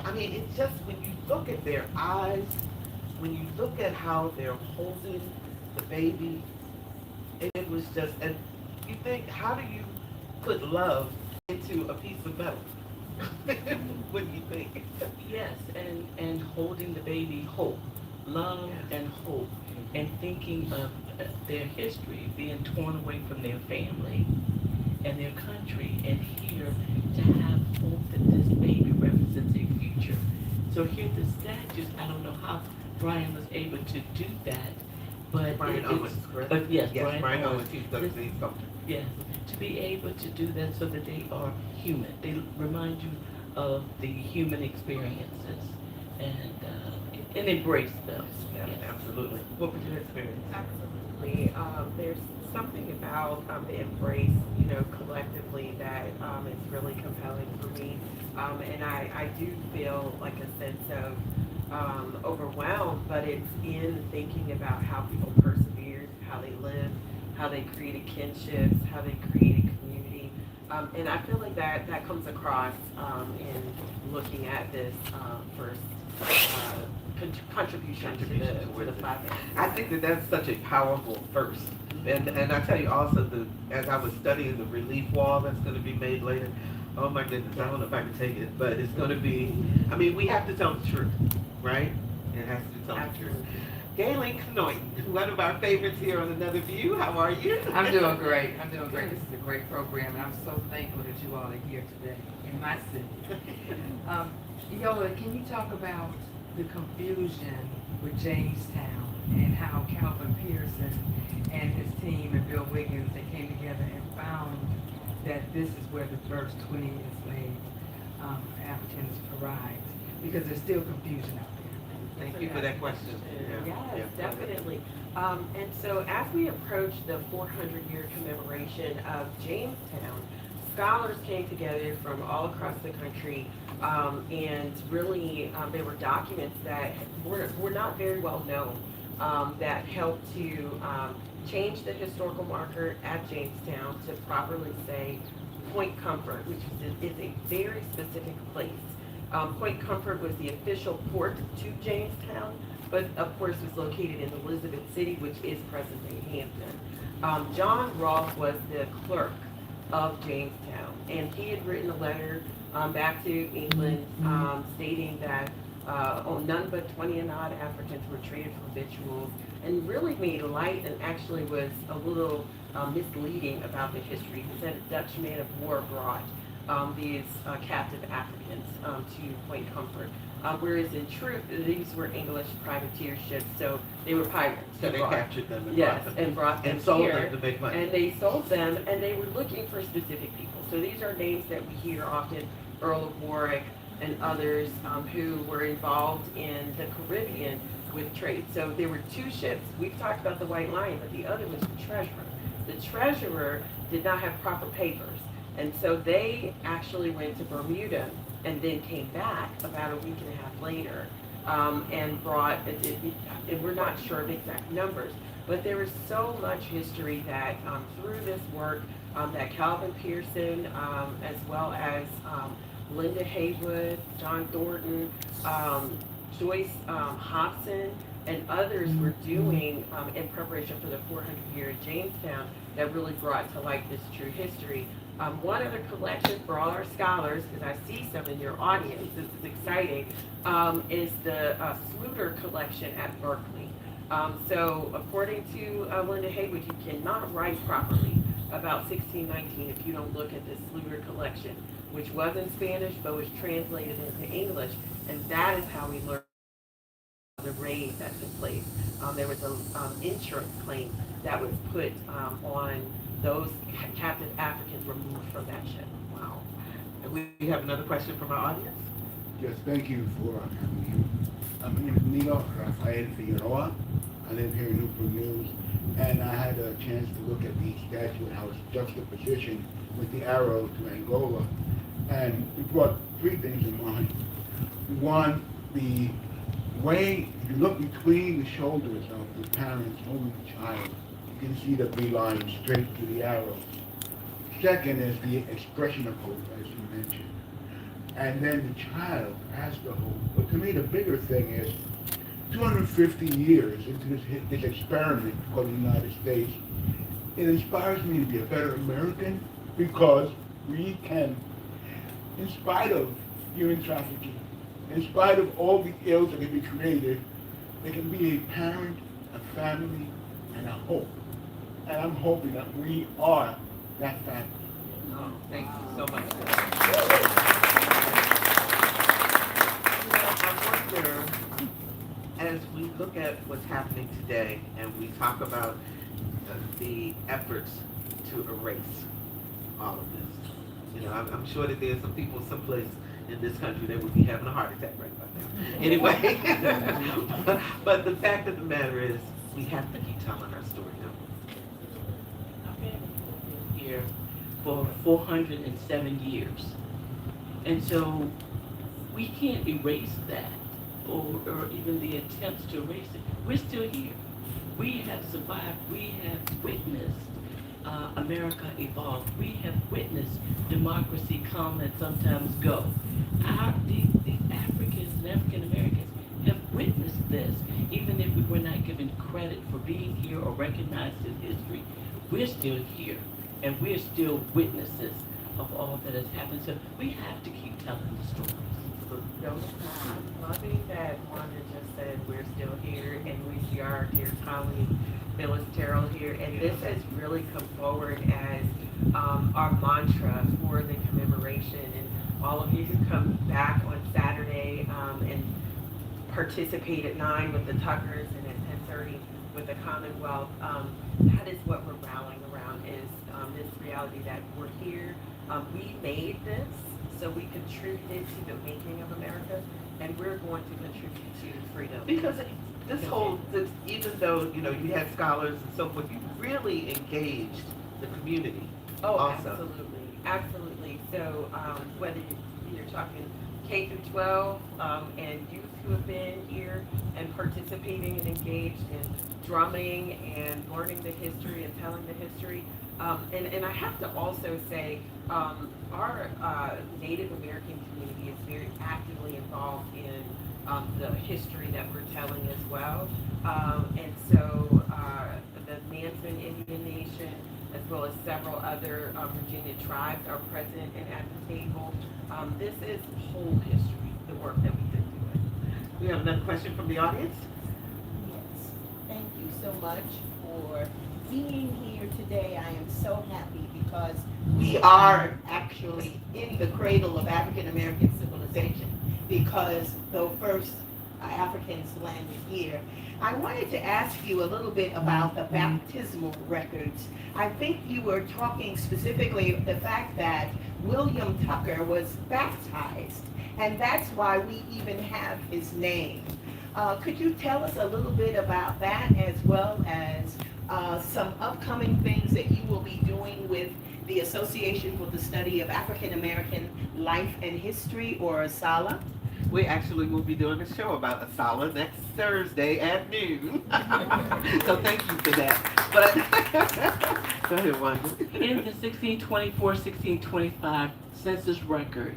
I mean, it's just when you look at their eyes, when you look at how they're holding the baby, it was just, and you think, how do you put love into a piece of metal? What do you think? Yes, and holding the baby hope, love Yes. and hope, and thinking of their history, being torn away from their family and their country, and here to have hope that this baby represents a future. So here the statues, I don't know how Brian was able to do that, but Brian it's, Owens, correct? yes, Yes, Brian Owens. Owens, he's the This, sculptor. yes, to be able to do that so that they are human. They remind you of the human experiences and embrace them. Yeah, Yes. absolutely. What was your experience? Absolutely. There's something about the embrace, you know, collectively that is really compelling for me. And I do feel like a sense of overwhelmed, but it's in thinking about how people persevered, how they lived, how they created kinships, how they created community. And I feel like that comes across in looking at this first contribution to the five. I think that that's such a powerful first. And I tell you also, as I was studying the relief wall that's going to be made later, oh my goodness, I don't know if I can take it, but it's going to be, I mean, we have to tell the truth, right? It has to tell the truth. Galen Knoit, one of our favorites here on Another View. How are you? I'm doing great. I'm doing great. This is a great program, and I'm so thankful that you all are here today in my city. Yola, can you talk about the confusion with Jamestown and how Calvin Pearson and his team and Bill Wiggins, they came together and found that this is where the first 20 enslaved Africans arrived, because there's still confusion out there. Thank you for that question. Yes, Yeah. definitely. And so as we approach the 400-year commemoration of Jamestown, scholars came together from all across the country, and really there were documents that were not very well known, that helped to change the historical marker at Jamestown to properly say Point Comfort, which is a very specific place. Point Comfort was the official port to Jamestown, but of course was located in Elizabeth City, which is present-day Hampton. John Rolfe was the clerk of Jamestown, and he had written a letter back to England stating that none but 20 and odd Africans were treated for victuals, and really made light and actually was a little misleading about the history. He said a Dutch man of war brought these captive Africans to Point Comfort. Whereas in truth, these were English privateer ships, so they were pirates. So they captured them and Yes, brought them. and brought them And sold here. them to make money. And they sold them, and they were looking for specific people. So these are names that we hear often, Earl of Warwick and others who were involved in the Caribbean with trade. So there were two ships. We've talked about the White Lion, but the other was the Treasurer. The Treasurer did not have proper papers, and so they actually went to Bermuda and then came back about a week and a half later, and brought, and we're not sure of exact numbers, but there is so much history that through this work that Calvin Pearson, as well as Linda Haywood, John Thornton, Joyce Hobson, and others were doing in preparation for the 400-year Jamestown, that really brought to light this true history. One other collection for all our scholars, because I see some in your audience, this is exciting, is the Sluter collection at Berkeley. So according to Linda Haywood, you cannot write properly about 1619 if you don't look at this Sluter collection, which was in Spanish but was translated into English, and that is how we learn the raid that took place. There was an insurance claim that was put on those captive Africans removed from that ship. Wow. And we have another question from our audience. Yes, thank you for having me. I'm Nino Rafael Figueroa. I live here in Newport News, and I had a chance to look at the statue and how it's juxtaposition with the arrow to Angola, and it brought three things in mind. One, the way you look between the shoulders of the parents holding the child, you can see the beeline straight to the arrow. Second is the expression of hope, as you mentioned. and then the child has to hold. But to me, the bigger thing is 250 years into this experiment called the United States, it inspires me to be a better American because we can, in spite of human trafficking, in spite of all the ills that can be created, there can be a parent, a family, and a hope. And I'm hoping that we are that family. Oh, thank you so much. I wonder, as we look at what's happening today and we talk about the efforts to erase all of this, I'm sure that there's some people someplace in this country that would be having a heart attack right about now. Anyway, but the fact of the matter is, we have to keep telling our story now. Our family has been here for 407 years. And so we can't erase that or even the attempts to erase it. We're still here. We have survived. We have witnessed America evolve. We have witnessed democracy come and sometimes go. These Africans and African Americans have witnessed this, even if we were not given credit for being here or recognized in history. We're still here, and we're still witnesses of all that has happened. So we have to keep telling the stories. I'm loving that Wanda just said we're still here, and we see our dear colleague Phyllis Terrell here, and this has really come forward as our mantra for the commemoration. And all of you who come back on Saturday and participate at 9 with the Tuckers and at 10:30 with the Commonwealth, that is what we're rallying around, is this reality that we're here. We made this, so we contributed to the making of America, and we're going to contribute to freedom. Because even though, you had scholars and so forth, you really engaged the community. Oh, also. absolutely, absolutely. So whether you're talking K through 12 and youth who have been here and participating and engaged in drumming and learning the history and telling the history. And I have to also say, our Native American community is very actively involved in the history that we're telling as well. And so the Manson Indian Nation, as well as several other Virginia tribes, are present and at the table. This is whole history, the work that we've been doing. We have another question from the audience. Yes, thank you so much for being here today. I am so happy because we are actually in the cradle of African American civilization, because the first Africans landed here. I wanted to ask you a little bit about the baptismal records. I think you were talking specifically the fact that William Tucker was baptized, and that's why we even have his name. Could you tell us a little bit about that, as well as some upcoming things that you will be doing with the Association for the Study of African American Life and History, or ASALH? We actually will be doing a show about Asala next Thursday at noon. So thank you for that. But go ahead, Wanda. In the 1624-1625 census record,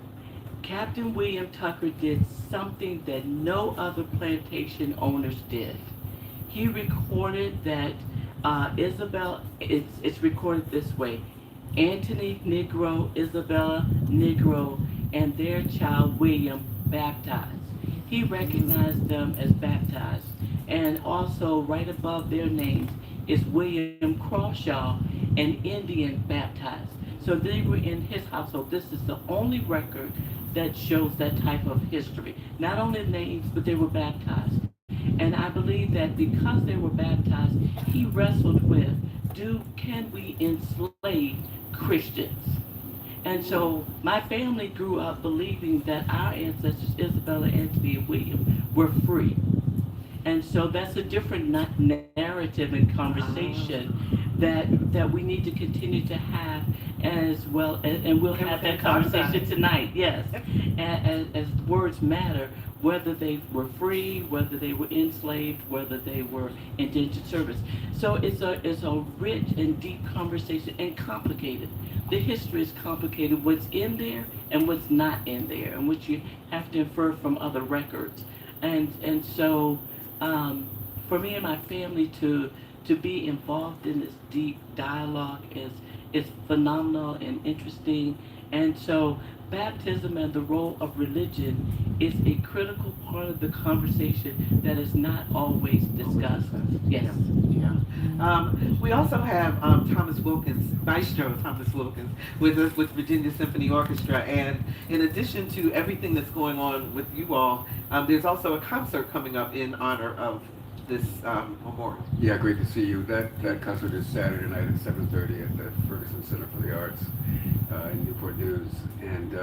Captain William Tucker did something that no other plantation owners did. He recorded that it's recorded this way: Anthony Negro, Isabella Negro, and their child William baptized. He recognized them as baptized. And also right above their names is William Crawshaw, an Indian baptized. So they were in his household. This is the only record that shows that type of history. Not only names, but they were baptized. And I believe that because they were baptized, he wrestled with, can we enslave Christians? And so my family grew up believing that our ancestors, Isabella, Anthony, and William, were free. And so that's a different narrative and conversation that we need to continue to have, as well, and we'll have that conversation tonight, yes. As words matter, whether they were free, whether they were enslaved, whether they were indentured service. So it's a rich and deep conversation and complicated. The history is complicated, what's in there and what's not in there, and which you have to infer from other records. And so for me and my family to be involved in this deep dialogue is phenomenal and interesting. And so baptism and the role of religion is a critical part of the conversation that is not always discussed. Yes. Yeah. We also have Thomas Wilkins, Maestro Thomas Wilkins, with us with Virginia Symphony Orchestra. And in addition to everything that's going on with you all, there's also a concert coming up in honor of this memorial. Yeah, great to see you. That concert is Saturday night at 7:30 at the Ferguson Center for the Arts in Newport News. And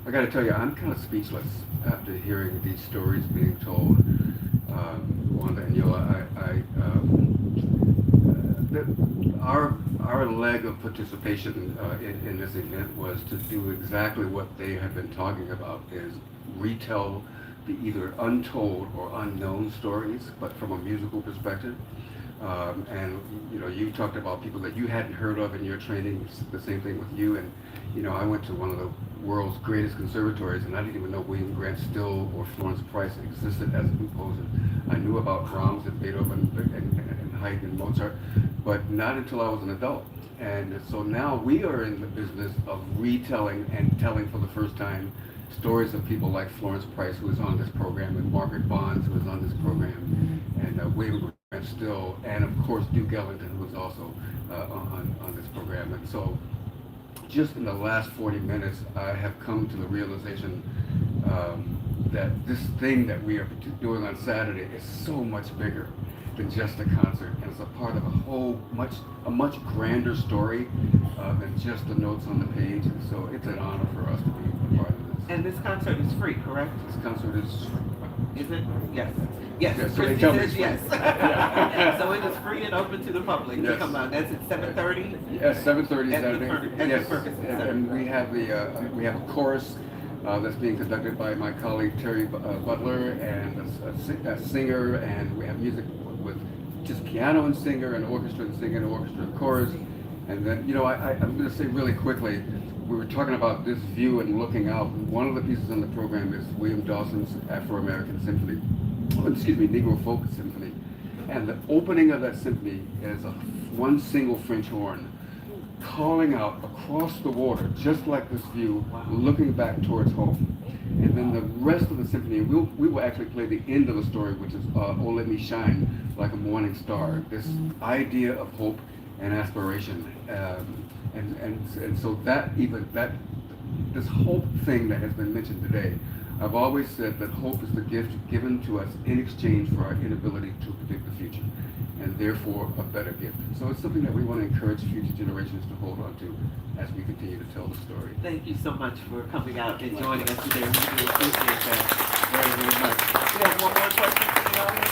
I got to tell you, I'm kind of speechless after hearing these stories being told. Wanda and Yola, our leg of participation in this event was to do exactly what they have been talking about, is retell the either untold or unknown stories, but from a musical perspective. And you know, you talked about people that you hadn't heard of in your training. The same thing with you. And you know, I went to one of the world's greatest conservatories, and I didn't even know William Grant Still or Florence Price existed as a composer. I knew about Brahms and Beethoven and Haydn and Mozart, but not until I was an adult. And so now we are in the business of retelling and telling for the first time stories of people like Florence Price, who is on this program, and Margaret Bonds, who is on this program, and William Grant Still, and of course Duke Ellington, who is also on this program. And so just in the last 40 minutes, I have come to the realization that this thing that we are doing on Saturday is so much bigger than just a concert, and it's a part of a much grander story than just the notes on the page. And so it's an honor for us to be a part of this. And this concert is free, correct? This concert is it? Yes. Yes. Yes, so they Christy tell me says it's yes. So it is free and open to the public. Yes. Come on, that's at 7:30. Yes, 7:30 At the Saturday. Ferguson Yes, Center. and we have we have a chorus that's being conducted by my colleague Terry Butler, and a singer, and we have music with just piano and singer, and orchestra and singer, and orchestra and chorus. And then, you know, I'm going to say really quickly, we were talking about this view and looking out. One of the pieces on the program is William Dawson's Afro-American Symphony, Negro Folk Symphony. And the opening of that symphony is one single French horn calling out across the water, just like this view, looking back towards home. And then the rest of the symphony, we will actually play the end of the story, which is Oh Let Me Shine Like a Morning Star. This idea of hope and aspiration. And so this hope thing that has been mentioned today, I've always said that hope is the gift given to us in exchange for our inability to predict the future, and therefore a better gift. So it's something that we want to encourage future generations to hold on to as we continue to tell the story. Thank you so much for coming out and joining us today. We really appreciate that very, very much. We have one more question from the audience.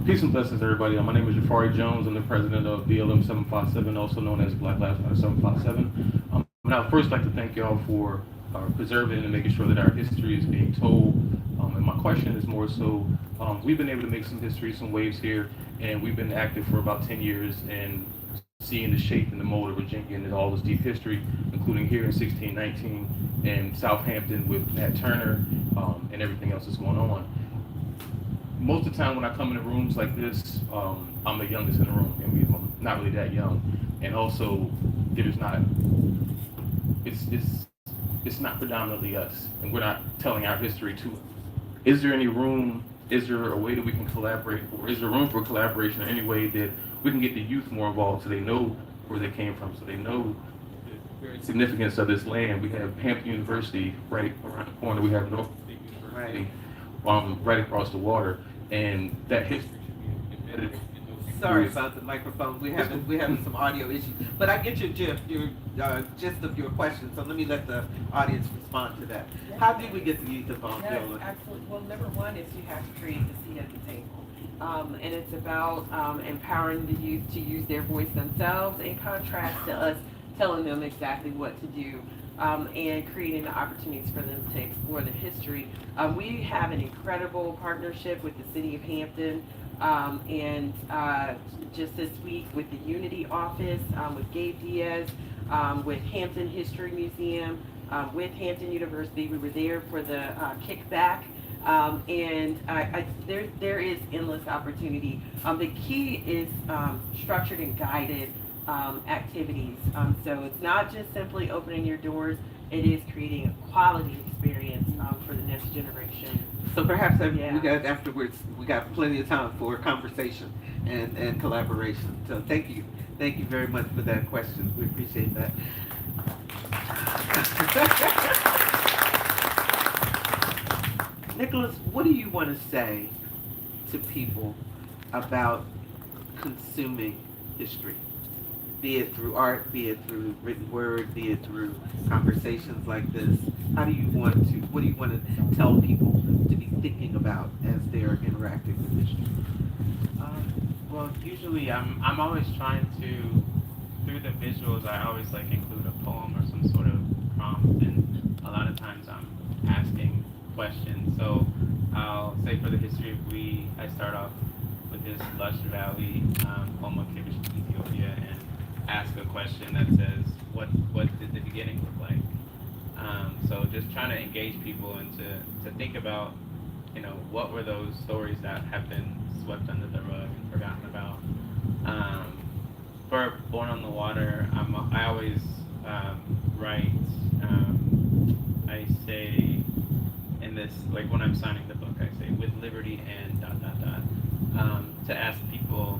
Peace and blessings, everybody. My name is Jafari Jones. I'm the president of BLM 757, also known as Black Lives Matter 757. And I'd first like to thank y'all for preserving and making sure that our history is being told. And my question is more so, we've been able to make some history, some waves here, and we've been active for about 10 years and seeing the shape and the mold of Virginia and all this deep history, including here in 1619 and Southampton with Nat Turner and everything else that's going on. Most of the time when I come into rooms like this, I'm the youngest in the room, and I'm not really that young. And also, it's not predominantly us, and we're not telling our history to it. Is there any room, is there a way that we can collaborate, or is there room for collaboration in any way that we can get the youth more involved so they know where they came from, so they know the very significance of this land? We have Hampton University right around the corner, we have North State University right across the water. And that history should be embedded in those. Sorry about the microphone. We're having some audio issues, but I get your gist of your question. So let me let the audience respond to that. How did we get the youth involved? Yes, absolutely. Well, number one is you have to create the seat at the table. And it's about empowering the youth to use their voice themselves, in contrast to us telling them exactly what to do, and creating the opportunities for them to explore the history. We have an incredible partnership with the City of Hampton, and just this week with the Unity Office, with Gabe Diaz, with Hampton History Museum, with Hampton University. We were there for the kickback. And there is endless opportunity. The key is structured and guided activities. So it's not just simply opening your doors, it is creating a quality experience for the next generation. So perhaps Yeah. we got afterwards, we got plenty of time for conversation and collaboration. So thank you very much for that question. We appreciate that. Nicholas, what do you want to say to people about consuming history? Be it through art, be it through written word, be it through conversations like this. What do you want to tell people to be thinking about as they're interacting with history? Well, usually I'm always trying to, through the visuals, I always like include a poem or some sort of prompt, and a lot of times I'm asking questions. So I'll say for the history of I start off with this lush valley poem of Ethiopia, and ask a question that says, what did the beginning look like? So just trying to engage people and to think about, what were those stories that have been swept under the rug and forgotten about. For Born on the Water, I always write, I say in this, like when I'm signing the book, I say with liberty and ... to ask people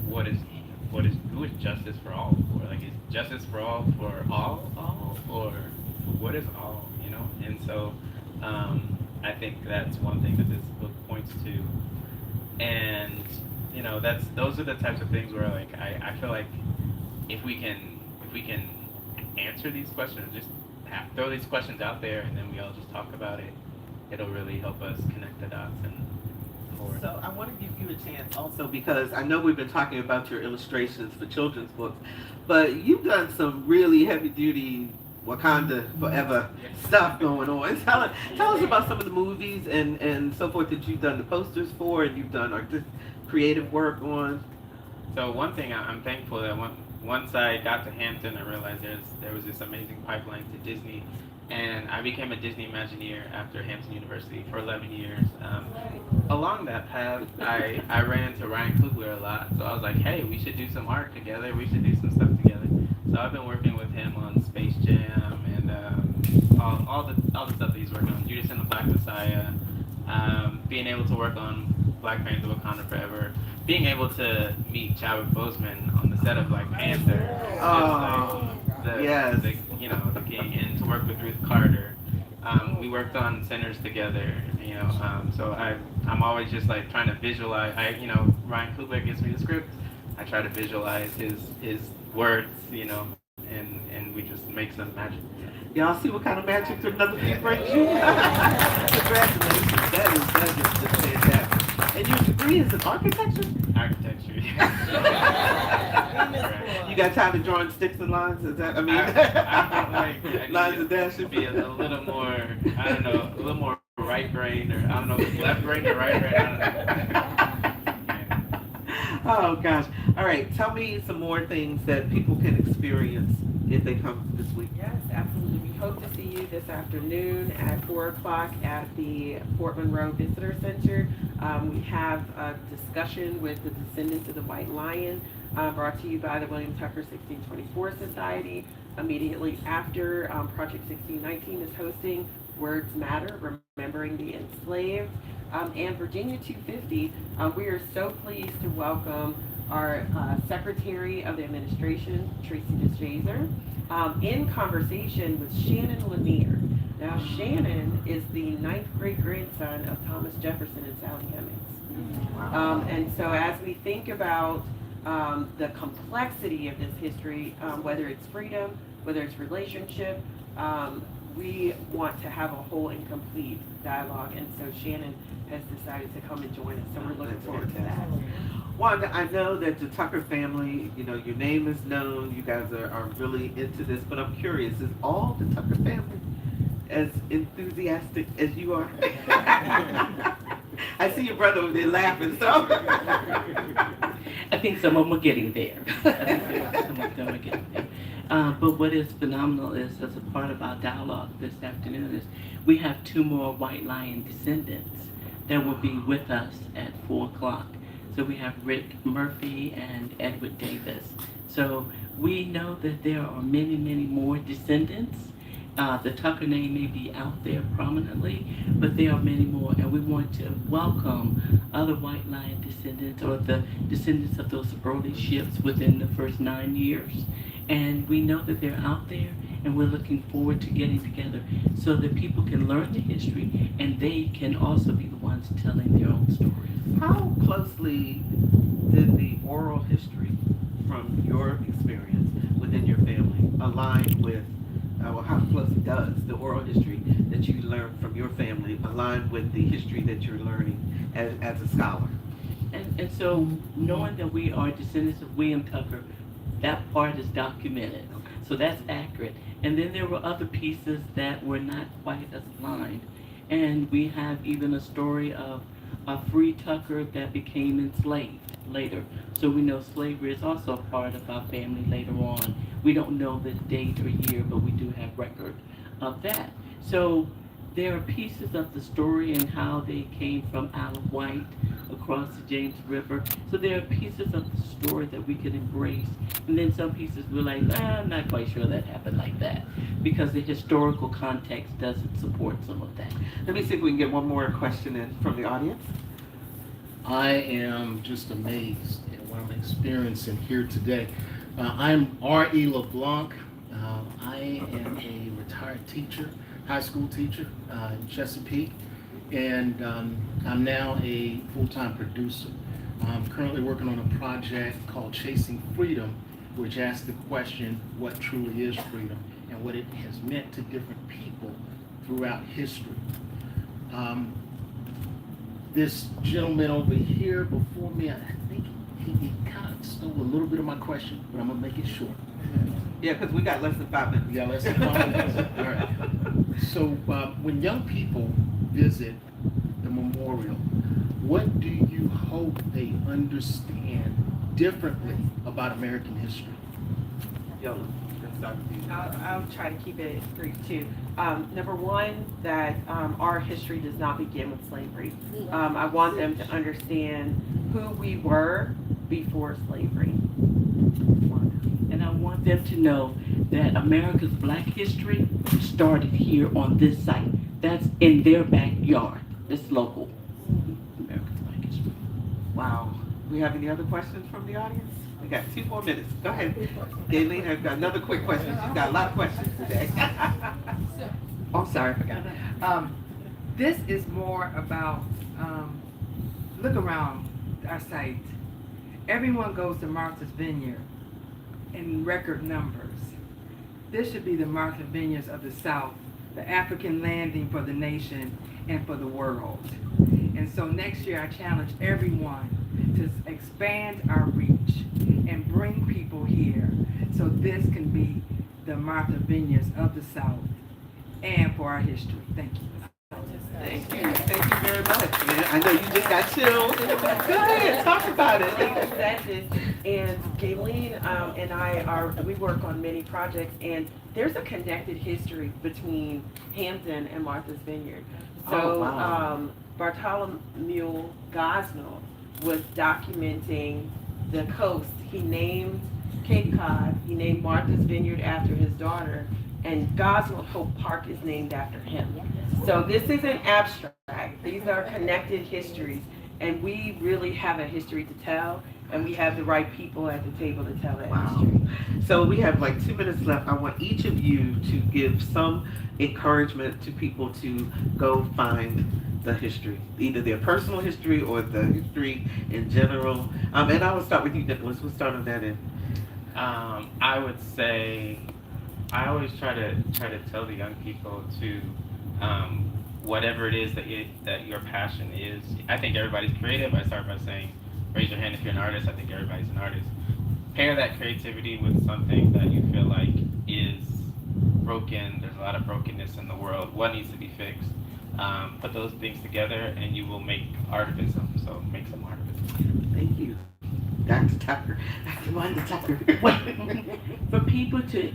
who is justice for all for? Like, is justice for all, or what is all, And so I think that's one thing that this book points to. And, those are the types of things where, like, I feel like if we can answer these questions, just throw these questions out there, and then we all just talk about it, it'll really help us connect the dots and forward. So I want to give you a chance also, because I know we've been talking about your illustrations for children's books, but you've done some really heavy duty Wakanda Forever stuff going on. Tell us about some of the movies and so forth that you've done the posters for, and you've done creative work on. So one thing I'm thankful that once I got to Hampton, I realized there was this amazing pipeline to Disney, and I became a Disney Imagineer after Hampton University for 11 years. Along that path, I ran into Ryan Coogler a lot, so I was like, hey, we should do some art together, we should do some stuff together. So I've been working with him on Space Jam and all the stuff that he's working on, Judas and the Black Messiah, being able to work on Black Panther Wakanda Forever, being able to meet Chadwick Boseman on the set of Black Panther, the king, and to work with Ruth Carter. We worked on Sinners together, so I'm always just like trying to visualize. Ryan Coogler gives me the script. I try to visualize his words, and we just make some magic. Y'all see what kind of magic another thing brings you? Congratulations. That is just fantastic. And your degree is in architecture? Architecture. You got time to draw in sticks and lines? Is that, I feel like lines and dashes? To be a little more, a little more right brain, or I don't know, left brain or right brain, I don't know. Oh gosh. All right, tell me some more things that people can experience if they come this week. Yes, absolutely. We hope to see you this afternoon at 4 o'clock at the Fort Monroe Visitor Center. We have a discussion with the descendants of the White Lion, brought to you by the William Tucker 1624 Society. Immediately after, Project 1619 is hosting Words Matter, Remembering the Enslaved. And Virginia 250, we are so pleased to welcome our Secretary of the Administration, Tracy DeShazer, in conversation with Shannon Lanier. Now, Shannon is the 9th great-grandson of Thomas Jefferson and Sally Hemings. And so as we think about the complexity of this history, whether it's freedom, whether it's relationship, we want to have a whole and complete dialogue. And so Shannon has decided to come and join us. So we're looking forward to that. Wanda, I know that the Tucker family, you know, your name is known, you guys are really into this, but I'm curious, is all the Tucker family as enthusiastic as you are? I see your brother over there laughing, so. I think some of them are getting there. I think some of them are getting there. But what is phenomenal is, as a part of our dialogue this afternoon, is we have 2 more White Lion descendants that will be with us at 4 o'clock. So we have Rick Murphy and Edward Davis. So we know that there are many, many more descendants. The Tucker name may be out there prominently, but there are many more, and we want to welcome other White Lion descendants or the descendants of those early ships within the first 9 years. And we know that they're out there, and we're looking forward to getting together so that people can learn the history and they can also be the ones telling their own stories. How closely did the oral history from your experience within your family align with, well, how closely does the oral history that you learned from your family align with the history that you're learning as a scholar? And so knowing that we are descendants of William Tucker, that part is documented. So that's accurate. And then there were other pieces that were not quite as aligned. And we have even a story of a free Tucker that became enslaved later. So we know slavery is also a part of our family later on. We don't know the date or year, but we do have record of that. So there are pieces of the story and how they came from Isle of Wight across the James River. So there are pieces of the story that we can embrace. And then some pieces we're like, I'm not quite sure that happened like that, because the historical context doesn't support some of that. Let me see if we can get one more question in from the audience. I am just amazed at what I'm experiencing here today. I'm R.E. LeBlanc. I am a retired teacher, high school teacher in Chesapeake, and I'm now a full-time producer. I'm currently working on a project called Chasing Freedom, which asks the question, what truly is freedom, and what it has meant to different people throughout history. This gentleman over here before me, I think he kind of stole a little bit of my question, but I'm gonna make it short. Yeah, because we got less than 5 minutes. We got less than 5 minutes. All right. So when young people visit the memorial, what do you hope they understand differently about American history? Yola, let's start with you. I'll try to keep it brief too. Number one, that our history does not begin with slavery. I want them to understand who we were before slavery. And I want them to know that America's Black history started here on this site. That's in their backyard. It's local. America's Black history. Wow. We have any other questions from the audience? We got 2 more minutes. Go ahead. Gayleen has got another quick question. She's got a lot of questions today. Oh, sorry, I forgot. This is more about, look around our site. Everyone goes to Martha's Vineyard in record numbers. This should be the Martha's Vineyards of the South, the African landing for the nation and for the world. And so next year I challenge everyone to expand our reach and bring people here so this can be the Martha Vineyards of the South and for our history. Thank you. Thank you. Thank you very much. I know you just got chills. Go ahead, talk about it. Like you said this, and Gayleen and I we work on many projects, and there's a connected history between Hampton and Martha's Vineyard. So Oh, wow. Bartholomew Gosnell was documenting the coast. He named Cape Cod, he named Martha's Vineyard after his daughter, and Gosnell Hope Park is named after him. So this isn't abstract. These are connected histories, and we really have a history to tell, and we have the right people at the table to tell that history. So we have like 2 minutes left. I want each of you to give some encouragement to people to go find the history, either their personal history or the history in general. And I will start with you, Nicholas. We'll start on that end. I would say I always try to tell the young people to whatever it is that your passion is. I think everybody's creative. I start by saying raise your hand if you're an artist. I think everybody's an artist. Pair that creativity with something that you feel like is broken. There's a lot of brokenness in the world. What needs to be fixed? Put those things together, and you will make artivism. So make some artivism. Thank you, Dr. Tucker. Dr. Wanda Tucker. For people to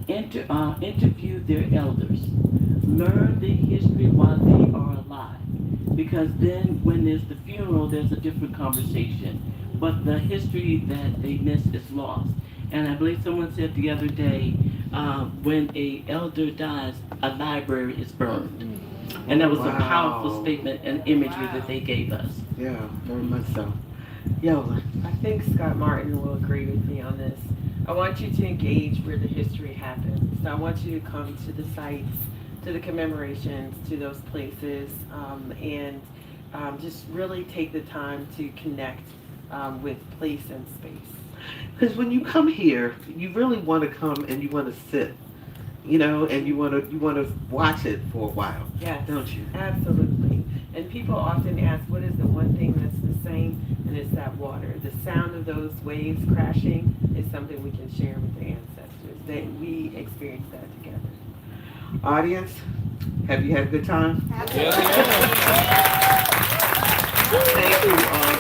interview their elders, learn the history while they are alive, because then when there's the funeral, there's a different conversation. But the history that they miss is lost. And I believe someone said the other day, when a elder dies, a library is burned. And that was a powerful Wow. statement and imagery that they gave us. Yeah, very much so. Yola. I think Scott Martin will agree with me on this. I want you to engage where the history happened. So I want you to come to the sites, to the commemorations, to those places, and just really take the time to connect with place and space. Because when you come here, you really want to come and you want to sit, and you want to watch it for a while, Yes, don't you? absolutely. And people often ask, what is the one thing that's the same? And it's that water. The sound of those waves crashing is something we can share with the ancestors. That we experience that together. Audience, have you had a good time? Thank you all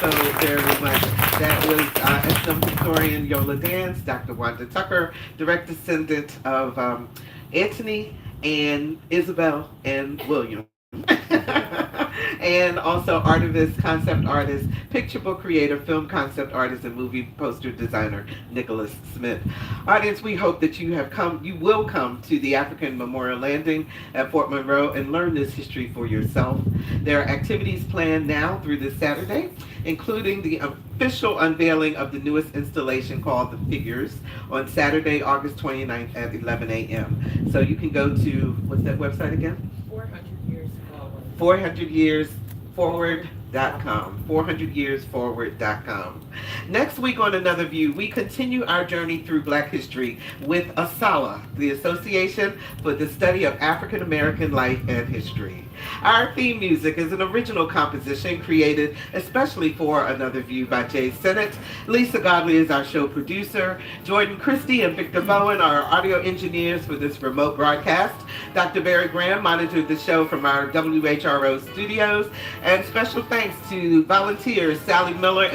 so very much. That was SM historian Yola Dance, Dr. Wanda Tucker, direct descendant of Anthony and Isabel and William. And also artivist, concept artist, picture book creator, film concept artist, and movie poster designer Nicholas Smith. Audience, we hope that you will come to the African Memorial Landing at Fort Monroe and learn this history for yourself. There are activities planned now through this Saturday, including the official unveiling of the newest installation called The Figures on Saturday, August 29th at 11 a.m. So you can go to, what's that website again? 400 years forward. 400yearsforward.com. 400yearsforward.com. Next week on Another View, we continue our journey through Black history with ASALA, the Association for the Study of African American Life and History. Our theme music is an original composition created especially for Another View by Jay Sennett. Lisa Godley is our show producer. Jordan Christie and Victor Bowen are our audio engineers for this remote broadcast. Dr. Barry Graham monitored the show from our WHRO studios. And special thanks to volunteers Sally Miller and